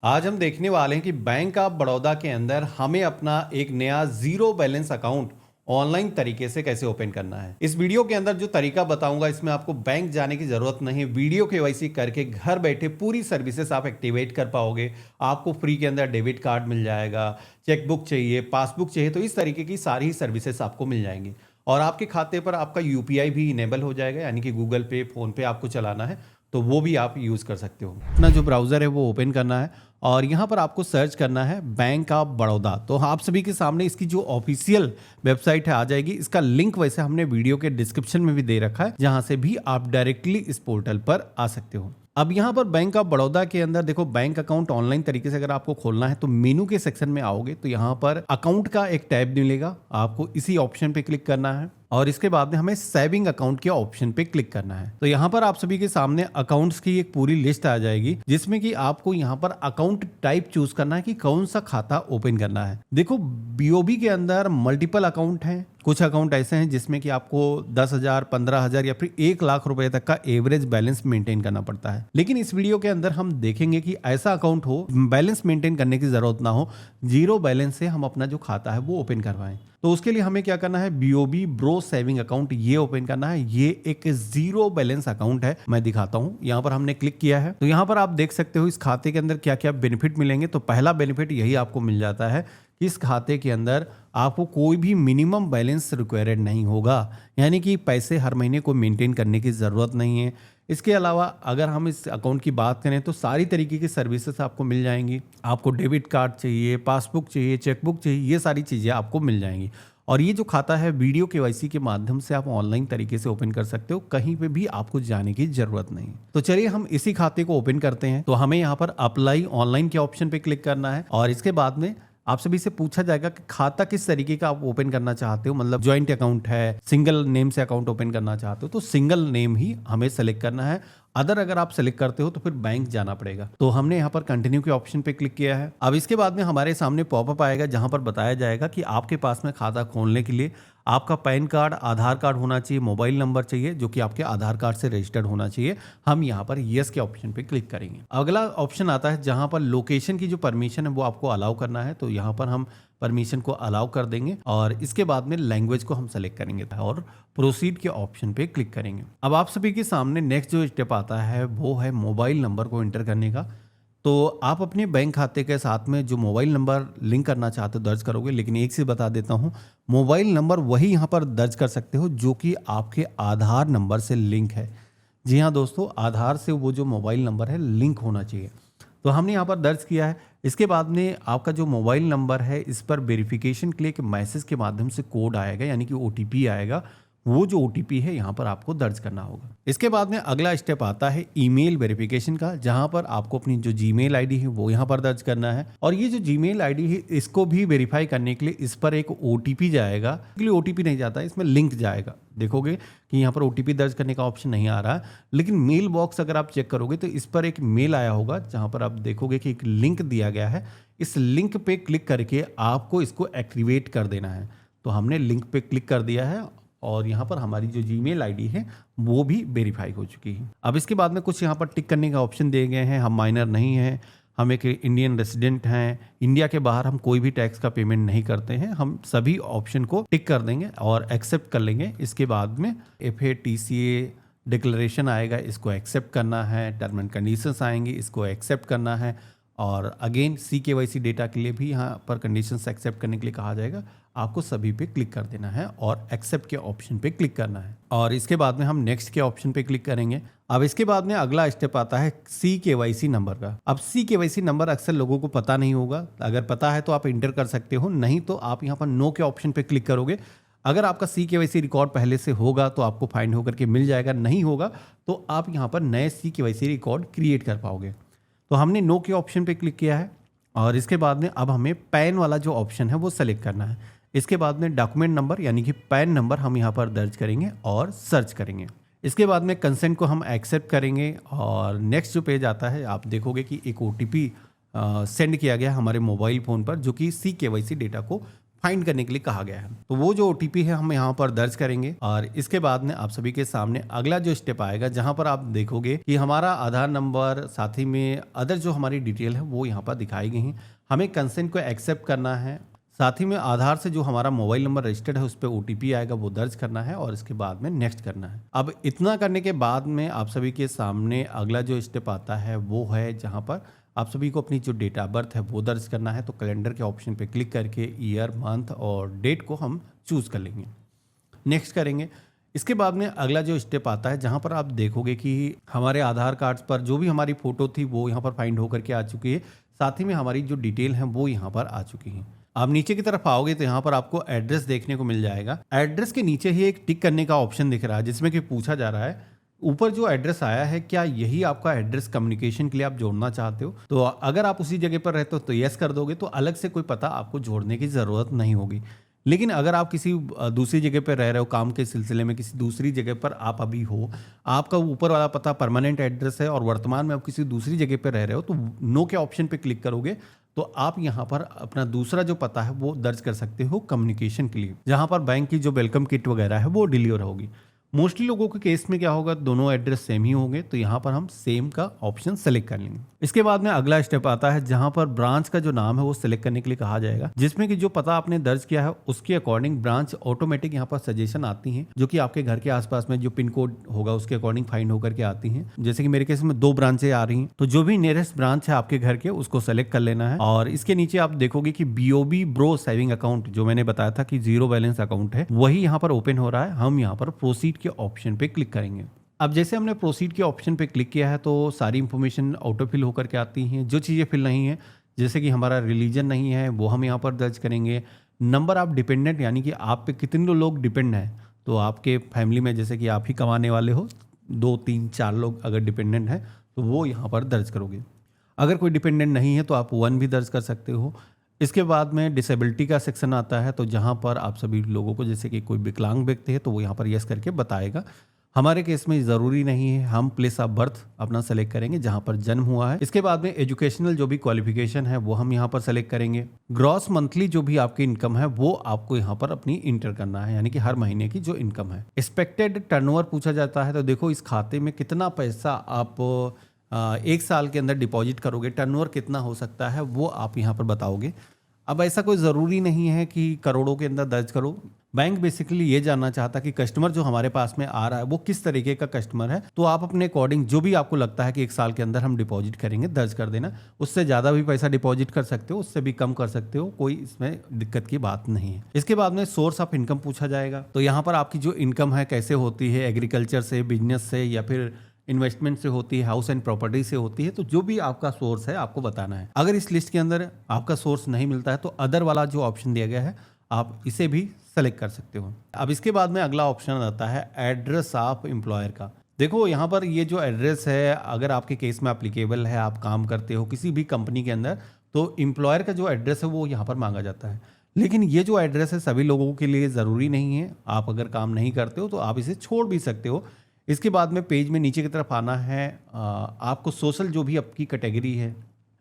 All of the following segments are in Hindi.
आज हम देखने वाले हैं कि बैंक ऑफ बड़ौदा के अंदर हमें अपना एक नया जीरो बैलेंस अकाउंट ऑनलाइन तरीके से कैसे ओपन करना है। इस वीडियो के अंदर जो तरीका बताऊंगा इसमें आपको बैंक जाने की जरूरत नहीं है। वीडियो केवाईसी करके घर बैठे पूरी सर्विसेज आप एक्टिवेट कर पाओगे। आपको फ्री के अंदर डेबिट कार्ड मिल जाएगा, चेकबुक चाहिए, पासबुक चाहिए, तो इस तरीके की सारी सर्विसेज आपको मिल जाएंगी। और आपके खाते पर आपका यूपीआई भी इनेबल हो जाएगा, यानी कि गूगल पे, फोन पे आपको चलाना है तो वो भी आप यूज़ कर सकते हो। अपना जो ब्राउज़र है वो ओपन करना है और यहाँ पर आपको सर्च करना है बैंक ऑफ बड़ौदा। तो आप सभी के सामने इसकी जो ऑफिशियल वेबसाइट है आ जाएगी। इसका लिंक वैसे हमने वीडियो के डिस्क्रिप्शन में भी दे रखा है, जहाँ से भी आप डायरेक्टली इस पोर्टल पर आ सकते हो। अब यहाँ पर बैंक ऑफ बड़ौदा के अंदर देखो, बैंक अकाउंट ऑनलाइन तरीके से अगर आपको खोलना है तो मेनू के सेक्शन में आओगे तो यहाँ पर अकाउंट का एक टैब मिलेगा। आपको इसी ऑप्शन पे क्लिक करना है और इसके बाद में हमें सेविंग अकाउंट के ऑप्शन पे क्लिक करना है। तो यहाँ पर आप सभी के सामने अकाउंट्स की एक पूरी लिस्ट आ जाएगी, जिसमें कि आपको यहाँ पर अकाउंट टाइप चूज करना है कि कौन सा खाता ओपन करना है। देखो, बीओबी के अंदर मल्टीपल अकाउंट हैं। कुछ अकाउंट ऐसे हैं जिसमें कि आपको 10,000, 15,000 या फिर 1 लाख रुपए तक का एवरेज बैलेंस मेंटेन करना पड़ता है। लेकिन इस वीडियो के अंदर हम देखेंगे कि ऐसा अकाउंट हो, बैलेंस मेंटेन करने की जरूरत ना हो, जीरो बैलेंस से हम अपना जो खाता है वो ओपन करवाएं। तो उसके लिए हमें क्या करना है, बीओबी ब्रो सेविंग अकाउंट ये ओपन करना है। ये एक जीरो बैलेंस अकाउंट है, मैं दिखाता हूं। यहाँ पर हमने क्लिक किया है तो यहाँ पर आप देख सकते हो इस खाते के अंदर क्या क्या बेनिफिट मिलेंगे। तो पहला बेनिफिट यही आपको मिल जाता है कि इस खाते के अंदर आपको कोई भी मिनिमम बैलेंस रिक्वायर्ड नहीं होगा, यानी कि पैसे हर महीने को मेंटेन करने की ज़रूरत नहीं है। इसके अलावा अगर हम इस अकाउंट की बात करें तो सारी तरीके की सर्विसेज आपको मिल जाएंगी। आपको डेबिट कार्ड चाहिए, पासबुक चाहिए, चेकबुक चाहिए, ये सारी चीज़ें आपको मिल जाएंगी। और ये जो खाता है वीडियो केवाईसी के माध्यम से आप ऑनलाइन तरीके से ओपन कर सकते हो, कहीं पे भी आपको जाने की जरूरत नहीं। तो चलिए हम इसी खाते को ओपन करते हैं। तो हमें यहाँ पर अप्लाई ऑनलाइन के ऑप्शन पे क्लिक करना है और इसके बाद में आप सभी से पूछा जाएगा कि खाता किस तरीके का आप ओपन करना चाहते हो, मतलब ज्वाइंट अकाउंट है, सिंगल नेम से अकाउंट ओपन करना चाहते हो तो सिंगल नेम ही हमें सेलेक्ट करना है। अदर अगर आप सेलेक्ट करते हो तो फिर बैंक जाना पड़ेगा। तो हमने यहाँ पर कंटिन्यू के ऑप्शन पे क्लिक किया है। अब इसके बाद में हमारे सामने पॉपअप आएगा जहां पर बताया जाएगा कि आपके पास में खाता खोलने के लिए आपका पैन कार्ड, आधार कार्ड होना चाहिए, मोबाइल नंबर चाहिए जो कि आपके आधार कार्ड से रजिस्टर्ड होना चाहिए। हम यहाँ पर यस के ऑप्शन पे क्लिक करेंगे। अगला ऑप्शन आता है जहां पर लोकेशन की जो परमिशन है वो आपको अलाउ करना है। तो यहाँ पर हम परमिशन को अलाउ कर देंगे और इसके बाद में लैंग्वेज को हम सेलेक्ट करेंगे और प्रोसीड के ऑप्शन पे क्लिक करेंगे। अब आप सभी के सामने नेक्स्ट जो स्टेप आता है वो है मोबाइल नंबर को एंटर करने का। तो आप अपने बैंक खाते के साथ में जो मोबाइल नंबर लिंक करना चाहते हो दर्ज करोगे, लेकिन एक चीज़ बता देता हूँ, मोबाइल नंबर वही यहाँ पर दर्ज कर सकते हो जो कि आपके आधार नंबर से लिंक है। जी हाँ दोस्तों, आधार से वो जो मोबाइल नंबर है लिंक होना चाहिए। तो हमने यहाँ पर दर्ज किया है। इसके बाद में आपका जो मोबाइल नंबर है इस पर वेरिफिकेशन के लिए एक मैसेज के माध्यम से कोड आएगा, यानी कि ओटीपी आएगा। वो जो ओटीपी है यहाँ पर आपको दर्ज करना होगा। इसके बाद में अगला स्टेप आता है ईमेल वेरिफिकेशन का, जहाँ पर आपको अपनी जो जीमेल आईडी है वो यहाँ पर दर्ज करना है। और ये जो जीमेल आईडी है इसको भी वेरीफाई करने के लिए इस पर एक ओटीपी जाएगा। ओटीपी नहीं जाता, इसमें लिंक जाएगा। देखोगे कि यहाँ पर ओटीपी दर्ज करने का ऑप्शन नहीं आ रहा, लेकिन मेल बॉक्स अगर आप चेक करोगे तो इस पर एक मेल आया होगा जहाँ पर आप देखोगे कि एक लिंक दिया गया है। इस लिंक पे क्लिक करके आपको इसको एक्टिवेट कर देना है। तो हमने लिंक पे क्लिक कर दिया है और यहाँ पर हमारी जो जीमेल आईडी है वो भी वेरीफाई हो चुकी है। अब इसके बाद में कुछ यहाँ पर टिक करने का ऑप्शन दिए गए हैं। हम माइनर नहीं हैं, हम एक इंडियन रेजिडेंट हैं, इंडिया के बाहर हम कोई भी टैक्स का पेमेंट नहीं करते हैं। हम सभी ऑप्शन को टिक कर देंगे और एक्सेप्ट कर लेंगे। इसके बाद में FATCA डिक्लेरेशन आएगा, इसको एक्सेप्ट करना है। टर्म एंड कंडीशंस आएंगे, इसको एक्सेप्ट करना है। और अगेन CKYC डेटा के लिए भी यहाँ पर कंडीशंस एक्सेप्ट करने के लिए कहा जाएगा। आपको सभी पे क्लिक कर देना है और एक्सेप्ट के ऑप्शन पे क्लिक करना है और इसके बाद में हम नेक्स्ट के ऑप्शन पे क्लिक करेंगे। अब इसके बाद में अगला स्टेप आता है CKYC नंबर का। अब CKYC नंबर अक्सर लोगों को पता नहीं होगा, अगर पता है तो आप इंटर कर सकते हो, नहीं तो आप यहाँ पर नो के ऑप्शन पे क्लिक करोगे। अगर आपका CKYC रिकॉर्ड पहले से होगा तो आपको फाइंड होकर के मिल जाएगा, नहीं होगा तो आप यहाँ पर नए CKYC रिकॉर्ड क्रिएट कर पाओगे। तो हमने नो के ऑप्शन पे क्लिक किया है और इसके बाद में अब हमें पैन वाला जो ऑप्शन है वो सेलेक्ट करना है। इसके बाद में डॉक्यूमेंट नंबर यानी कि पैन नंबर हम यहाँ पर दर्ज करेंगे और सर्च करेंगे। इसके बाद में कंसेंट को हम एक्सेप्ट करेंगे और नेक्स्ट जो पेज आता है आप देखोगे कि एक OTP सेंड किया गया हमारे मोबाइल फ़ोन पर जो कि CKYC डेटा को फाइंड करने के लिए कहा गया है। तो वो जो OTP है हम यहाँ पर दर्ज करेंगे और इसके बाद में आप सभी के सामने अगला जो स्टेप आएगा जहाँ पर आप देखोगे कि हमारा आधार नंबर साथ ही में अदर जो हमारी डिटेल है वो यहाँ पर दिखाई गई हैं। हमें कंसेंट को एक्सेप्ट करना है, साथ ही में आधार से जो हमारा मोबाइल नंबर रजिस्टर्ड है उस पर OTP आएगा वो दर्ज करना है और इसके बाद में नेक्स्ट करना है। अब इतना करने के बाद में आप सभी के सामने अगला जो स्टेप आता है वो है जहाँ पर आप सभी को अपनी जो डेट ऑफ बर्थ है वो दर्ज करना है। तो कैलेंडर के ऑप्शन पे क्लिक करके ईयर, मंथ और डेट को हम चूज़ कर लेंगे, नेक्स्ट करेंगे। इसके बाद में अगला जो स्टेप आता है जहाँ पर आप देखोगे कि हमारे आधार कार्ड पर जो भी हमारी फ़ोटो थी वो यहाँ पर फाइंड होकर के आ चुकी है, साथ ही में हमारी जो डिटेल है वो यहाँ पर आ चुकी है। आप नीचे की तरफ आओगे तो यहाँ पर आपको एड्रेस देखने को मिल जाएगा। एड्रेस के नीचे ही एक टिक करने का ऑप्शन दिख रहा है जिसमें कि पूछा जा रहा है ऊपर जो एड्रेस आया है क्या यही आपका एड्रेस कम्युनिकेशन के लिए आप जोड़ना चाहते हो। तो अगर आप उसी जगह पर रहते हो तो यस कर दोगे, तो अलग से कोई पता आपको जोड़ने की ज़रूरत नहीं होगी। लेकिन अगर आप किसी दूसरी जगह पर रह रहे हो, काम के सिलसिले में किसी दूसरी जगह पर आप अभी हो, आपका ऊपर वाला पता परमानेंट एड्रेस है और वर्तमान में आप किसी दूसरी जगह पर रह रहे हो, तो नो के ऑप्शन पे क्लिक करोगे तो आप यहाँ पर अपना दूसरा जो पता है वो दर्ज कर सकते हो कम्युनिकेशन के लिए, जहाँ पर बैंक की जो वेलकम किट वगैरह है वो डिलीवर होगी। मोस्टली लोगों के केस में क्या होगा, दोनों एड्रेस सेम ही होंगे, तो यहाँ पर हम सेम का ऑप्शन सेलेक्ट कर लेंगे। इसके बाद में अगला स्टेप आता है जहाँ पर ब्रांच का जो नाम है वो सिलेक्ट करने के लिए कहा जाएगा, जिसमें कि जो पता आपने दर्ज किया है उसके अकॉर्डिंग ब्रांच ऑटोमेटिक यहाँ पर सजेशन आती है, जो कि आपके घर के आसपास में जो पिन कोड होगा उसके अकॉर्डिंग फाइंड होकर के आती है। जैसे कि मेरे केस में 2 ब्रांचें आ रही हैं, तो जो भी नियरेस्ट ब्रांच है आपके घर के उसको सेलेक्ट कर लेना है। और इसके नीचे आप देखोगे कि BOB ब्रो सेविंग अकाउंट जो मैंने बताया था कि 0 बैलेंस अकाउंट है, वही यहाँ पर ओपन हो रहा है। हम यहाँ पर प्रोसीड के ऑप्शन पे क्लिक करेंगे। अब जैसे हमने प्रोसीड के ऑप्शन पे क्लिक किया है तो सारी इंफॉर्मेशन ऑटो फिल होकर के आती हैं। जो चीज़ें फिल नहीं है, जैसे कि हमारा रिलीजन नहीं है, वो हम यहाँ पर दर्ज करेंगे। नंबर ऑफ डिपेंडेंट यानी कि आप पे कितने लोग डिपेंड हैं, तो आपके फैमिली में जैसे कि आप ही कमाने वाले हो, 2, 3, 4 लोग अगर डिपेंडेंट हैं तो वो यहाँ पर दर्ज करोगे। अगर कोई डिपेंडेंट नहीं है तो आप 1 भी दर्ज कर सकते हो। इसके बाद में डिसेबिलिटी का सेक्शन आता है, तो जहाँ पर आप सभी लोगों को जैसे कि कोई विकलांग व्यक्ति है तो वो यहाँ पर यस करके बताएगा। हमारे केस में ज़रूरी नहीं है, हम प्लेस ऑफ बर्थ अपना सेलेक्ट करेंगे जहाँ पर जन्म हुआ है। इसके बाद में एजुकेशनल जो भी क्वालिफिकेशन है वो हम यहाँ पर सेलेक्ट करेंगे। ग्रॉस मंथली जो भी आपकी इनकम है वो आपको यहाँ पर अपनी इंटर करना है, यानी कि हर महीने की जो इनकम है। एक्सपेक्टेड टर्नओवर पूछा जाता है, तो देखो इस खाते में कितना पैसा आप 1 साल के अंदर डिपॉजिट करोगे, टर्नओवर कितना हो सकता है वो आप यहाँ पर बताओगे। अब ऐसा कोई ज़रूरी नहीं है कि करोड़ों के अंदर दर्ज करो। बैंक बेसिकली ये जानना चाहता कि कस्टमर जो हमारे पास में आ रहा है वो किस तरीके का कस्टमर है, तो आप अपने अकॉर्डिंग जो भी आपको लगता है कि 1 साल के अंदर हम डिपॉजिट करेंगे दर्ज कर देना। उससे ज़्यादा भी पैसा डिपॉजिट कर सकते हो, उससे भी कम कर सकते हो, कोई इसमें दिक्कत की बात नहीं है। इसके बाद में सोर्स ऑफ इनकम पूछा जाएगा, तो यहाँ पर आपकी जो इनकम है कैसे होती है, एग्रीकल्चर से, बिजनेस से या फिर इन्वेस्टमेंट से होती है, हाउस एंड प्रॉपर्टी से होती है, तो जो भी आपका सोर्स है आपको बताना है। अगर इस लिस्ट के अंदर आपका सोर्स नहीं मिलता है तो अदर वाला जो ऑप्शन दिया गया है आप इसे भी सेलेक्ट कर सकते हो। अब इसके बाद में अगला ऑप्शन आता है एड्रेस ऑफ एम्प्लॉयर का। देखो यहाँ पर ये जो एड्रेस है अगर आपके केस में एप्लीकेबल है, आप काम करते हो किसी भी कंपनी के अंदर, तो एम्प्लॉयर का जो एड्रेस है वो यहाँ पर मांगा जाता है। लेकिन ये जो एड्रेस है सभी लोगों के लिए ज़रूरी नहीं है। आप अगर काम नहीं करते हो तो आप इसे छोड़ भी सकते हो। इसके बाद में पेज में नीचे की तरफ आना है। आपको सोशल जो भी आपकी कैटेगरी है,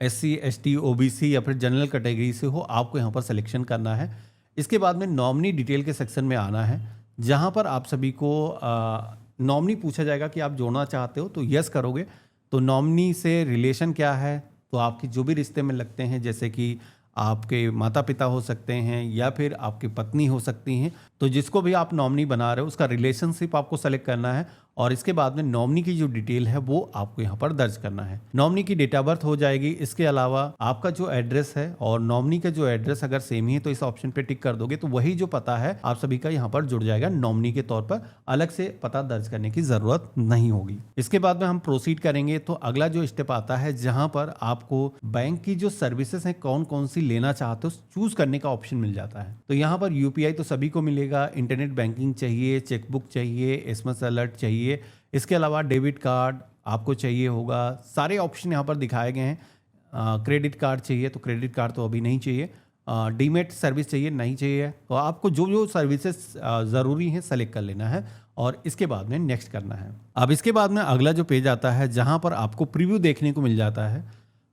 SC, ST, OBC या फिर जनरल कैटेगरी से हो, आपको यहाँ पर सिलेक्शन करना है। इसके बाद में नॉमिनी डिटेल के सेक्शन में आना है, जहाँ पर आप सभी को नॉमिनी पूछा जाएगा कि आप जोड़ना चाहते हो, तो यस करोगे। तो नॉमिनी से रिलेशन क्या है, तो आपकी जो भी रिश्ते में लगते हैं, जैसे कि आपके माता पिता हो सकते हैं या फिर आपकी पत्नी हो सकती हैं, तो जिसको भी आप नॉमिनी बना रहे हो उसका रिलेशनशिप आपको सेलेक्ट करना है। और इसके बाद में नॉमिनी की जो डिटेल है वो आपको यहाँ पर दर्ज करना है। नॉमिनी की डेट ऑफ बर्थ हो जाएगी। इसके अलावा आपका जो एड्रेस है और नॉमिनी का जो एड्रेस अगर सेम ही है तो इस ऑप्शन पे टिक कर दोगे, तो वही जो पता है आप सभी का यहाँ पर जुड़ जाएगा नॉमिनी के तौर पर। अलग से पता दर्ज करने की जरूरत नहीं होगी। इसके बाद में हम प्रोसीड करेंगे, तो अगला जो स्टेप आता है जहाँ पर आपको बैंक की जो सर्विसेज है कौन कौन सी लेना चाहते हो चूज करने का ऑप्शन मिल जाता है। तो यहाँ पर UPI तो सभी को मिलेगा, इंटरनेट बैंकिंग चाहिए, चेकबुक चाहिए, SMS अलर्ट चाहिए, इसके अलावा डेबिट कार्ड आपको चाहिए होगा। सारे ऑप्शन यहाँ पर दिखाए गए हैं। क्रेडिट कार्ड चाहिए तो क्रेडिट कार्ड तो अभी नहीं चाहिए। डीमेट सर्विस चाहिए, नहीं चाहिए। तो आपको जो जो सर्विसेज ज़रूरी हैं सेलेक्ट कर लेना है और इसके बाद में नेक्स्ट करना है। अब इसके बाद में अगला जो पेज आता है जहाँ पर आपको प्रीव्यू देखने को मिल जाता है।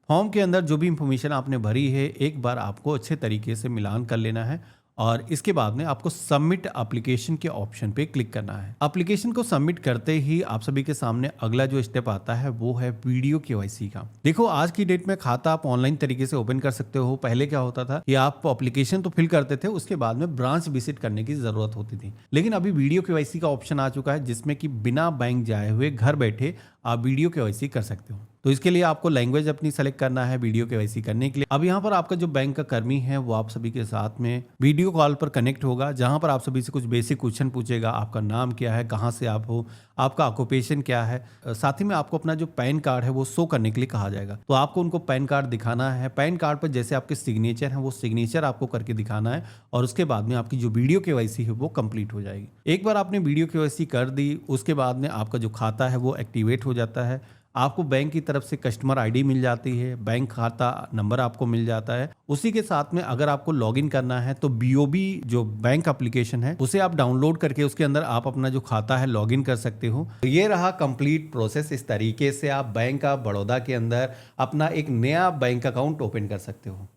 फॉर्म के अंदर जो भी इंफॉर्मेशन आपने भरी है एक बार आपको अच्छे तरीके से मिलान कर लेना है और इसके बाद में आपको सबमिट एप्लीकेशन के ऑप्शन पे क्लिक करना है। एप्लीकेशन को सबमिट करते ही आप सभी के सामने अगला जो स्टेप आता है वो है वीडियो केवाईसी का। देखो आज की डेट में खाता आप ऑनलाइन तरीके से ओपन कर सकते हो। पहले क्या होता था कि आप एप्लीकेशन तो फिल करते थे, उसके बाद में ब्रांच विजिट करने की जरूरत होती थी। लेकिन अभी वीडियो केवाईसी का ऑप्शन आ चुका है जिसमें कि बिना बैंक जाए हुए घर बैठे आप वीडियो केवाईसी कर सकते हो। तो इसके लिए आपको लैंग्वेज अपनी सेलेक्ट करना है वीडियो केवाईसी करने के लिए। अब यहाँ पर आपका जो बैंक का कर्मी है वो आप सभी के साथ में वीडियो कॉल पर कनेक्ट होगा, जहाँ पर आप सभी से कुछ बेसिक क्वेश्चन पूछेगा। आपका नाम क्या है, कहाँ से आप हो, आपका ऑक्यूपेशन क्या है, साथ ही में आपको अपना जो पैन कार्ड है वो शो करने के लिए कहा जाएगा। तो आपको उनको पैन कार्ड दिखाना है। पैन कार्ड पर जैसे आपके सिग्नेचर है वो सिग्नेचर आपको करके दिखाना है और उसके बाद में आपकी जो वीडियो केवाईसी है वो कंप्लीट हो जाएगी। एक बार आपने वीडियो केवाईसी कर दी, उसके बाद में आपका जो खाता है वो एक्टिवेट हो जाता है। आपको बैंक की तरफ से कस्टमर आईडी मिल जाती है, बैंक खाता नंबर आपको मिल जाता है। उसी के साथ में अगर आपको लॉगिन करना है तो बीओबी जो बैंक एप्लीकेशन है उसे आप डाउनलोड करके उसके अंदर आप अपना जो खाता है लॉगिन कर सकते हो। तो ये रहा कंप्लीट प्रोसेस। इस तरीके से आप बैंक ऑफ बड़ौदा के अंदर अपना एक नया बैंक अकाउंट ओपन कर सकते हो।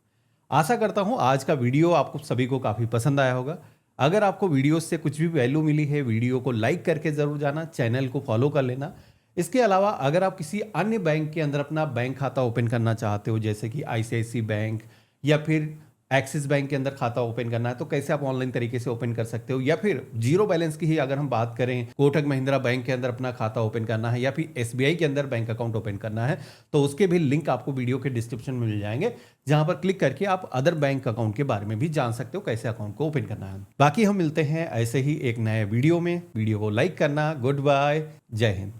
आशा करता हूँ आज का वीडियो आपको सभी को काफ़ी पसंद आया होगा। अगर आपको वीडियो से कुछ भी वैल्यू मिली है, वीडियो को लाइक करके ज़रूर जाना, चैनल को फॉलो कर लेना। इसके अलावा अगर आप किसी अन्य बैंक के अंदर अपना बैंक खाता ओपन करना चाहते हो, जैसे कि आईसीआईसी बैंक या फिर एक्सिस बैंक के अंदर खाता ओपन करना है, तो कैसे आप ऑनलाइन तरीके से ओपन कर सकते हो। या फिर जीरो बैलेंस की ही अगर हम बात करें, कोटक महिंद्रा बैंक के अंदर अपना खाता ओपन करना है या फिर एसबीआई के अंदर बैंक अकाउंट ओपन करना है, तो उसके भी लिंक आपको वीडियो के डिस्क्रिप्शन में मिल जाएंगे, जहां पर क्लिक करके आप अदर बैंक अकाउंट के बारे में भी जान सकते हो कैसे अकाउंट को ओपन करना है। बाकी हम मिलते हैं ऐसे ही एक नए वीडियो में। वीडियो को लाइक करना। गुड बाय, जय हिंद।